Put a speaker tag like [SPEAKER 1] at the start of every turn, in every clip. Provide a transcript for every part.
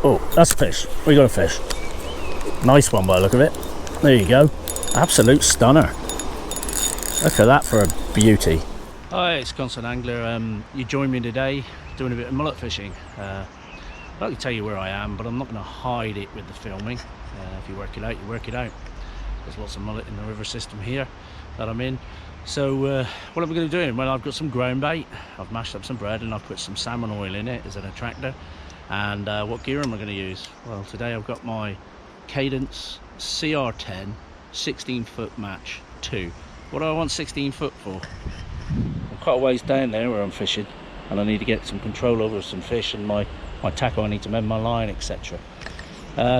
[SPEAKER 1] Oh, that's a fish. We got a fish. Nice one by the look of it. There you go. Absolute stunner. Look at that for a beauty. Hi, it's Constant Angler. You join me today doing a bit of mullet fishing. I'd like to tell you where I am, but I'm not going to hide it with the filming. If you work it out, you work it out. There's lots of mullet in the river system here that I'm in. So what am I going to do? Well, I've got some ground bait. I've mashed up some bread and I've put some salmon oil in it as an attractor. And what gear am I going to use? Well, today I've got my Cadence CR10 16-foot match 2. What do I want 16 foot for? I'm quite a ways down there where I'm fishing, and I need to get some control over some fish and my tackle. I need to mend my line, etc.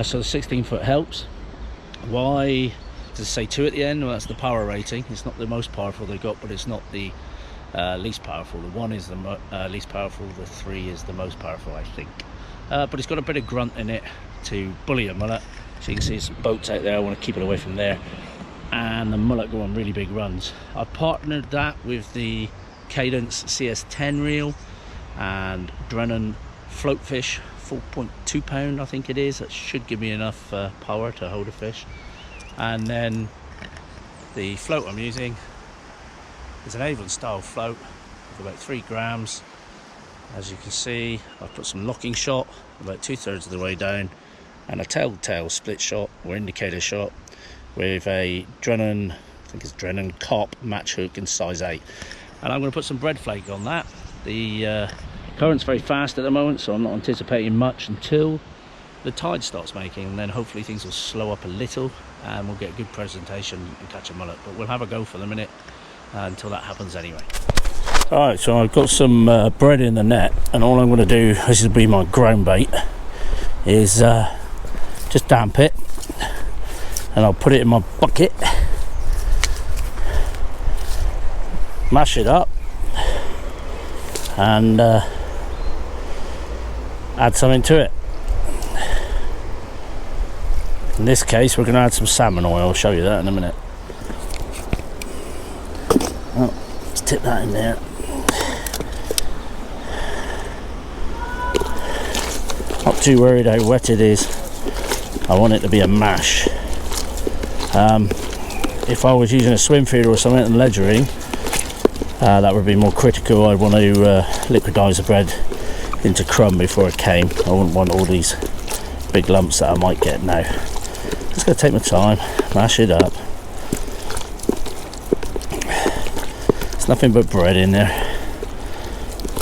[SPEAKER 1] So the 16 foot helps. Why does it say 2 at the end? Well, that's the power rating. It's not the most powerful they got, but it's not the least powerful. The 1 is the least powerful, the 3 is the most powerful, I think. But it's got a bit of grunt in it to bully a mullet. So you can see some boats out there. I want to keep it away from there. And the mullet go on really big runs. I partnered that with the Cadence CS10 reel and Drennan float fish, 4.2 pound I think it is. That should give me enough power to hold a fish. And then the float I'm using is an Avon style float of about 3 grams. As you can see, I've put some locking shot about 2/3 of the way down, and a telltale split shot or indicator shot with a Drennan, I think it's Drennan Cop match hook in size 8. And I'm going to put some bread flake on that. The current's very fast at the moment, so I'm not anticipating much until the tide starts making, and then hopefully things will slow up a little and we'll get a good presentation and catch a mullet. But we'll have a go for the minute until that happens anyway. Alright, so I've got some bread in the net, and all I'm going to do, this will be my ground bait, is just damp it, and I'll put it in my bucket, mash it up, and add something to it. In this case we're going to add some salmon oil. I'll show you that in a minute. Oh, let's tip that in there. Not too worried how wet it is. I want it to be a mash. If I was using a swim feeder or something and ledgering, that would be more critical. I'd want to liquidize the bread into crumb before it came. I wouldn't want all these big lumps that I might get now. Just going to take my time, mash it up. There's nothing but bread in there.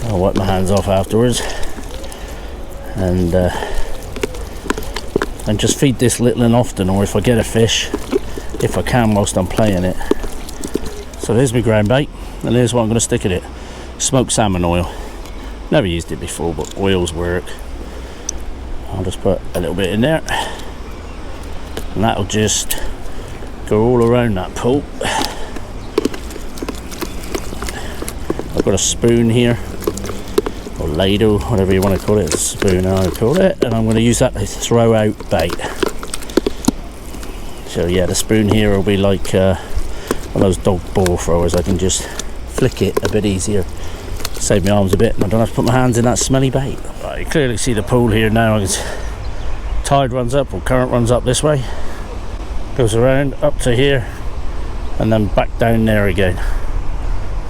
[SPEAKER 1] I'll wipe my hands off afterwards. And just feed this little and often, or if I get a fish, if I can, whilst I'm playing it. So there's my ground bait, and here's what I'm going to stick in it. Smoked salmon oil. Never used it before, but oils work. I'll just put a little bit in there, and that'll just go all around that pool. I've got a spoon here, or ladle, whatever you want to call it. It's a spoon I call it, and I'm going to use that to throw out bait. So yeah, the spoon here will be like one of those dog ball throwers. I can just flick it a bit easier, save my arms a bit, and I don't have to put my hands in that smelly bait. Right, you clearly see the pool here now. Tide runs up, or current runs up this way, goes around up to here, and then back down there again.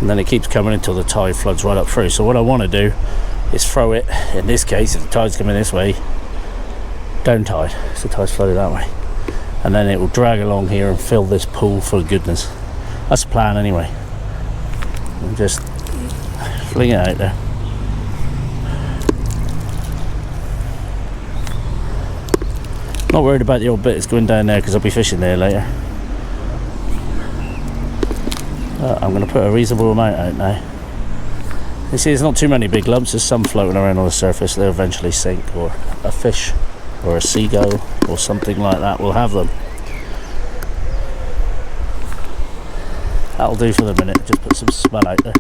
[SPEAKER 1] And then it keeps coming until the tide floods right up through. So what I want to do is throw it, in this case, if the tide's coming this way, down tide, so the tide's flooded that way. And then it will drag along here and fill this pool full of goodness. That's the plan anyway. And just fling it out there. Not worried about the old bit that's going down there, because I'll be fishing there later. I'm going to put a reasonable amount out now. You see, there's not too many big lumps. There's some floating around on the surface. They'll eventually sink, or a fish or a seagull or something like that will have them. That'll do for the minute. Just put some smell out there.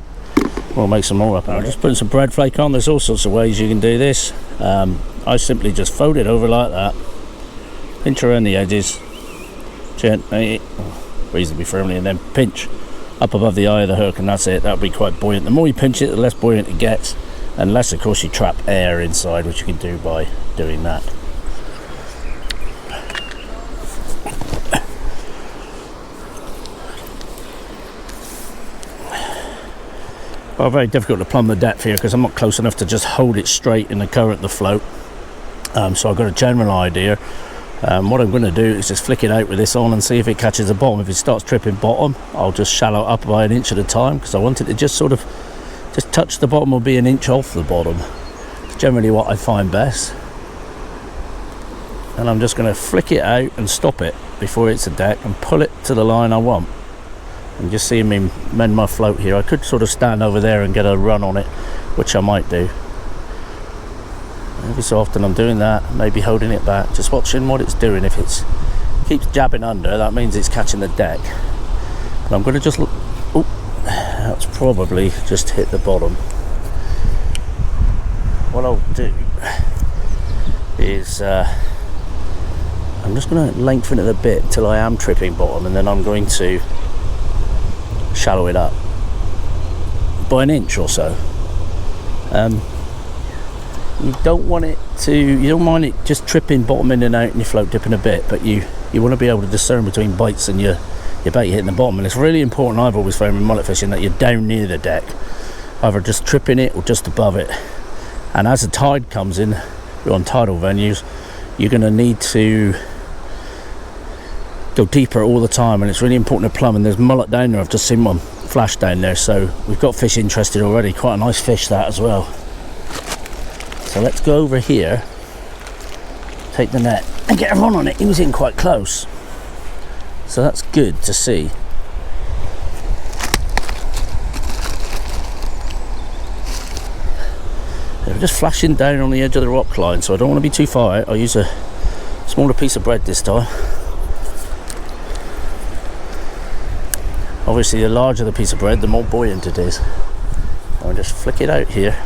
[SPEAKER 1] We'll make some more up. I'm just putting some bread flake on. There's all sorts of ways you can do this. I simply just fold it over like that, pinch around the edges gently, reasonably firmly, and then pinch up above the eye of the hook, and that's it. That'll be quite buoyant. The more you pinch it, the less buoyant it gets, unless of course you trap air inside, which you can do by doing that. Well, very difficult to plumb the depth here because I'm not close enough to just hold it straight in the current, the float. So I've got a general idea. What I'm going to do is just flick it out with this on and see if it catches the bottom. If it starts tripping bottom, I'll just shallow up by an inch at a time, because I want it to just sort of just touch the bottom or be an inch off the bottom. It's generally what I find best. And I'm just going to flick it out and stop it before it's a deck and pull it to the line I want. And just see me mend my float here. I could sort of stand over there and get a run on it, which I might do. Every so often I'm doing that, maybe holding it back, just watching what it's doing. If it keeps jabbing under, that means it's catching the deck. But I'm going to just look. Oh, that's probably just hit the bottom. What I'll do is I'm just going to lengthen it a bit until I am tripping bottom, and then I'm going to shallow it up by an inch or so. You don't want it to, you don't mind it just tripping bottom in and out and your float dipping a bit, but you want to be able to discern between bites and your bait hitting the bottom. And it's really important, I've always found with mullet fishing, that you're down near the deck, either just tripping it or just above it. And as the tide comes in, you're on tidal venues, you're going to need to go deeper all the time, and it's really important to plumb. And there's mullet down there, I've just seen one flash down there, so we've got fish interested already. Quite a nice fish that as well. So let's go over here, take the net and get a run on it. He was in quite close, so that's good to see. They're just flashing down on the edge of the rock line, so I don't want to be too far out. I'll use a smaller piece of bread this time. Obviously the larger the piece of bread, the more buoyant it is. I'll just flick it out here.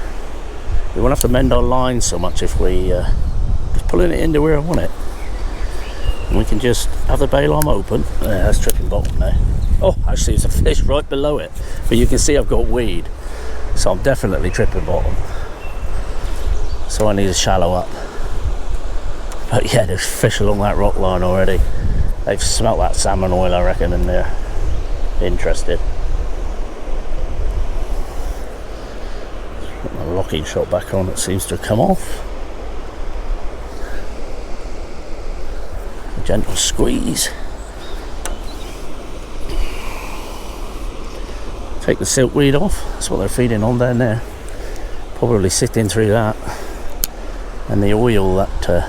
[SPEAKER 1] We won't have to mend our line so much if we just pulling it into where I want it. And we can just have the bail arm open. Yeah, that's tripping bottom now. Oh, actually there's a fish right below it, but you can see I've got weed, so I'm definitely tripping bottom. So I need to shallow up. But yeah, there's fish along that rock line already. They've smelt that salmon oil, I reckon, and they're interested. Put my locking shot back on, it seems to have come off. A gentle squeeze. Take the silkweed off, that's what they're feeding on down there. Probably sitting through that. And the oil that has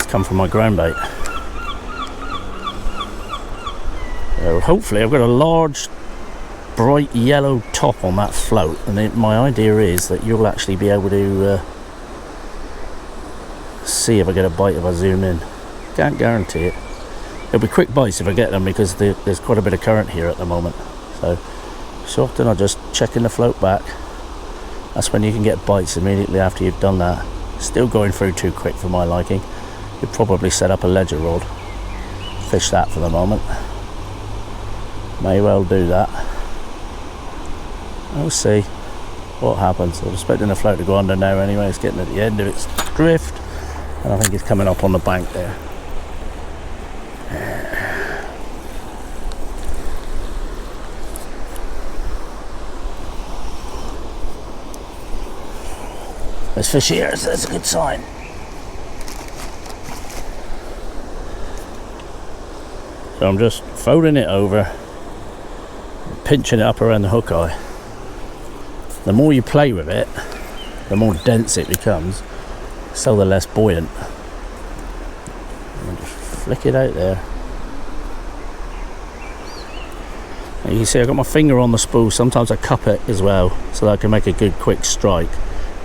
[SPEAKER 1] come from my groundbait. So hopefully I've got a large bright yellow top on that float, and my idea is that you'll actually be able to see if I get a bite if I zoom in. Can't guarantee it. It'll be quick bites if I get them, because there's quite a bit of current here at the moment. So often I'm just checking the float back. That's when you can get bites immediately after you've done that. Still going through too quick for my liking. You'd probably set up a ledger rod, fish that for the moment. May well do that. We'll see what happens. I'm expecting the float to go under now anyway. It's getting at the end of its drift, and I think it's coming up on the bank there. There's fish here, so that's a good sign. So I'm just folding it over, pinching it up around the hook eye. The more you play with it, the more dense it becomes, so the less buoyant. And just flick it out there. And you can see I've got my finger on the spool. Sometimes I cup it as well, so that I can make a good quick strike,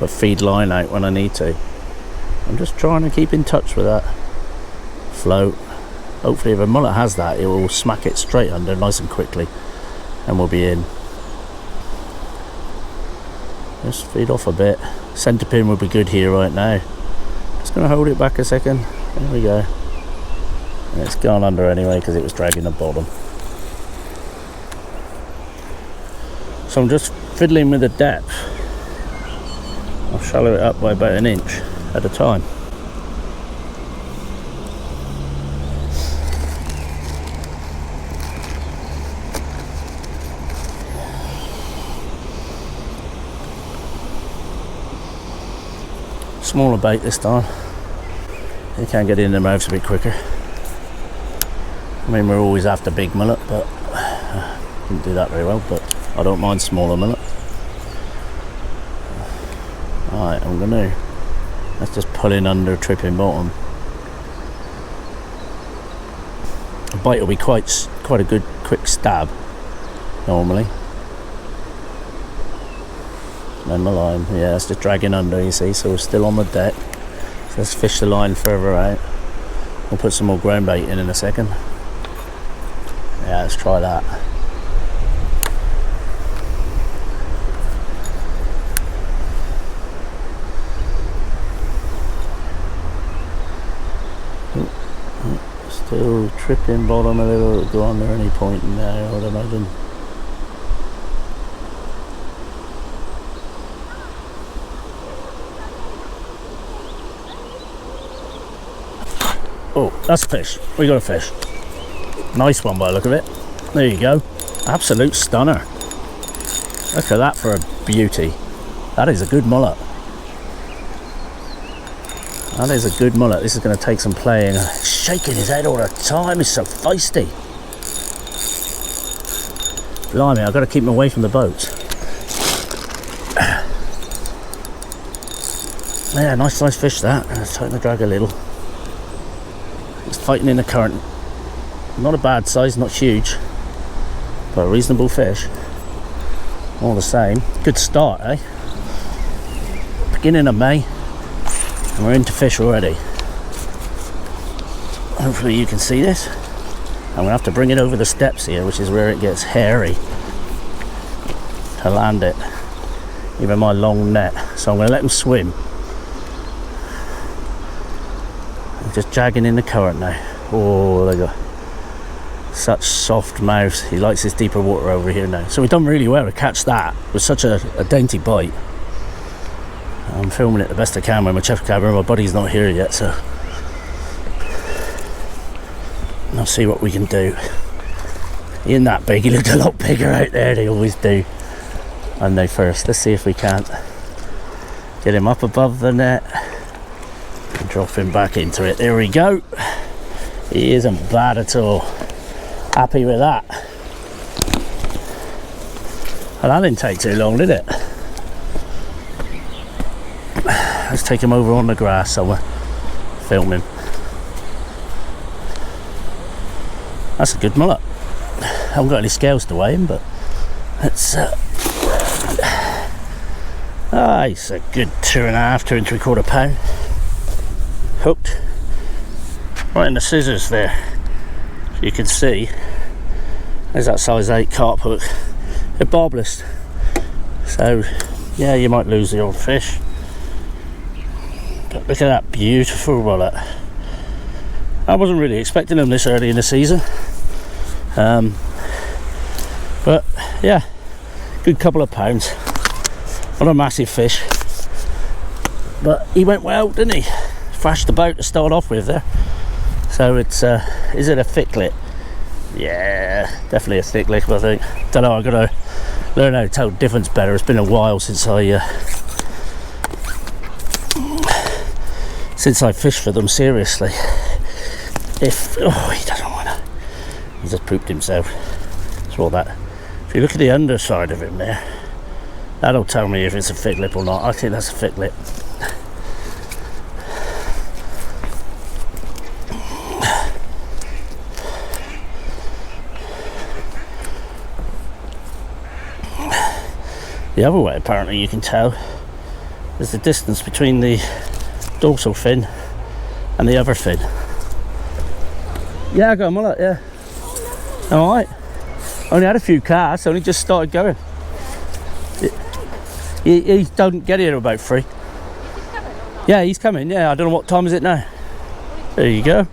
[SPEAKER 1] but feed line out when I need to. I'm just trying to keep in touch with that float. Hopefully if a mullet has that, it will smack it straight under nice and quickly, and we'll be in. Just feed off a bit. Centre pin would be good here right now. Just going to hold it back a second. There we go. And it's gone under anyway because it was dragging the bottom. So I'm just fiddling with the depth. I'll shallow it up by about an inch at a time. Smaller bait this time. You can get in their mouths a bit quicker. I mean, we're always after big mullet, but didn't do that very well, but I don't mind smaller mullet. Alright, let's just pull in under tripping bottom. The bite will be quite a good quick stab normally. And the line, yeah, it's just dragging under, you see, so we're still on the deck. So let's fish the line further out. We'll put some more ground bait in a second. Yeah, let's try that. Still tripping bottom a little, go on there any point in there, I would imagine. Oh, that's a fish. We got a fish. Nice one by the look of it. There you go. Absolute stunner. Look at that for a beauty. That is a good mullet. That is a good mullet. This is going to take some playing. He's shaking his head all the time. He's so feisty. Blimey, I've got to keep him away from the boats. Yeah, nice size fish that. Let's tighten the drag a little. He's fighting in the current. Not a bad size, not huge, but a reasonable fish. All the same. Good start, eh? Beginning of May, and we're into fish already. Hopefully you can see this. I'm going to have to bring it over the steps here, which is where it gets hairy to land it. Even my long net. So I'm going to let him swim. I'm just jagging in the current now. Oh, they got such soft mouths. He likes this deeper water over here now. So we've done really well to catch that with such a dainty bite. I'm filming it the best I can with my chef camera. My buddy's not here yet, so I'll see what we can do. He isn't that big. He looked a lot bigger out there. They always do. And they first. Let's see if we can't get him up above the net and drop him back into it. There we go. He isn't bad at all. Happy with that. Well, that didn't take too long, did it? Let's take him over on the grass somewhere. Film him. That's a good mullet. I haven't got any scales to weigh him, but it's it's a good 2.5, 2 3/4 pound. Hooked right in the scissors there. You can see there's that size 8 carp hook. They're barbless, so yeah, you might lose the old fish, but look at that beautiful mullet. I wasn't really expecting them this early in the season, but yeah, good couple of pounds. Not a massive fish, but he went well, didn't he? Thrashed the boat to start off with there. So it's is it a thicklet? Yeah, definitely a thicklet, I think. Don't know, I've got to learn how to tell the difference better. It's been a while since I fished for them seriously. He doesn't want to. He just pooped himself. That's all that. If you look at the underside of him there, that'll tell me if it's a thick lip or not. I think that's a thick lip. The other way, apparently, you can tell is the distance between the dorsal fin and the other fin. Yeah, I got a mullet, yeah. Alright. Only had a few casts, only just started going. He don't get here about 3. Yeah, he's coming, yeah. I don't know what time is it now. There you go.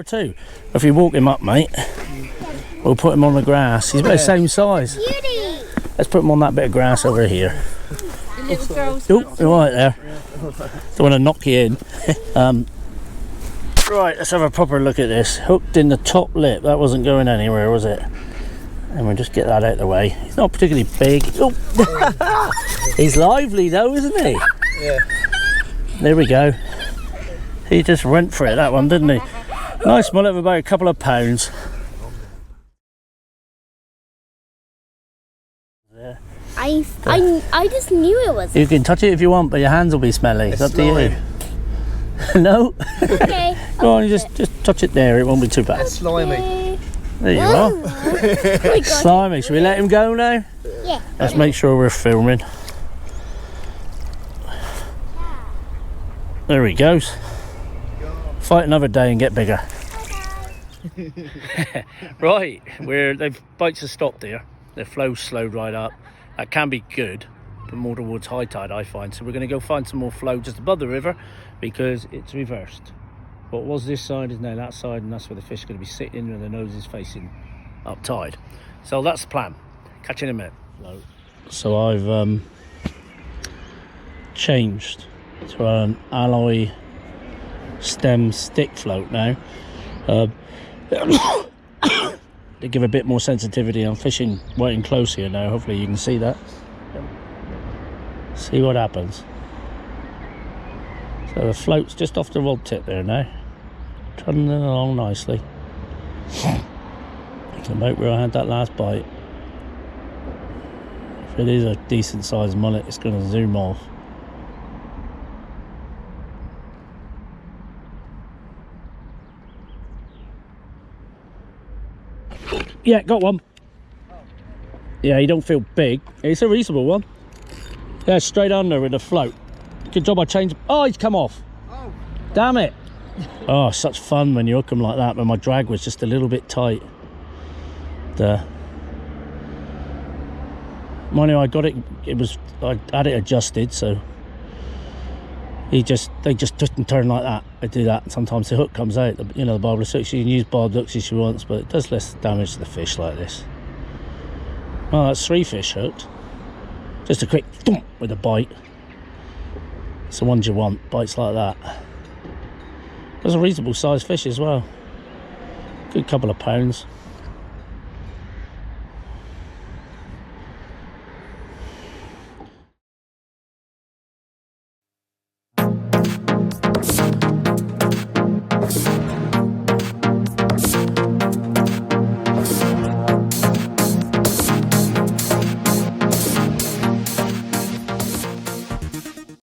[SPEAKER 1] number 2. If you walk him up, mate, we'll put him on the grass. He's about the same size.
[SPEAKER 2] Beauty.
[SPEAKER 1] Let's put him on that bit of grass over here.
[SPEAKER 2] The little girls.
[SPEAKER 1] Oh, you're right there. Don't want to knock you in. Right, let's have a proper look at this. Hooked in the top lip. That wasn't going anywhere, was it? And we'll just get that out of the way. He's not particularly big. Oh. He's lively though, isn't he?
[SPEAKER 3] Yeah.
[SPEAKER 1] There we go. He just went for it, that one, didn't he? Nice mullet of about a couple of pounds. There.
[SPEAKER 2] I just knew it was.
[SPEAKER 1] You can touch it if you want, but your hands will be smelly. It's up to you. No?
[SPEAKER 2] Okay.
[SPEAKER 1] Go on, just touch it there. It won't be too bad.
[SPEAKER 3] It's slimy.
[SPEAKER 1] There you
[SPEAKER 2] Oh
[SPEAKER 1] are. Slimy. Should we let him go now?
[SPEAKER 2] Yeah.
[SPEAKER 1] Let's make sure we're filming. There he goes. Fight another day and get bigger. Right, they've bites have stopped here. Their flow's slowed right up. That can be good, but more towards high tide, I find. So we're going to go find some more flow just above the river because it's reversed. What was this side is now that side, and that's where the fish are going to be sitting and their nose is facing up tide. So that's the plan. Catch you in a minute. So I've changed to an alloy stem stick float now. To give a bit more sensitivity. I'm fishing right in close here now. Hopefully you can see that. See what happens. So the float's just off the rod tip there now, trundling along nicely. So about where I had that last bite. If it is a decent sized mullet, it's going to zoom off. Yeah, got one. Yeah, you don't feel big. It's a reasonable one. Yeah, straight under with the float. Good job I changed. Oh, he's come off. Oh. Damn it. Oh, such fun when you hook them like that, but my drag was just a little bit tight. Mind you, I got it, I had it adjusted, so they just twist and turn like that. I do that, and sometimes the hook comes out, you know, the barbless hooks. You can use barbed hooks if you want, but it does less damage to the fish like this. Well, that's 3 fish hooked. Just a quick thump with a bite. It's the ones you want, bites like that. That's a reasonable sized fish as well. Good couple of pounds.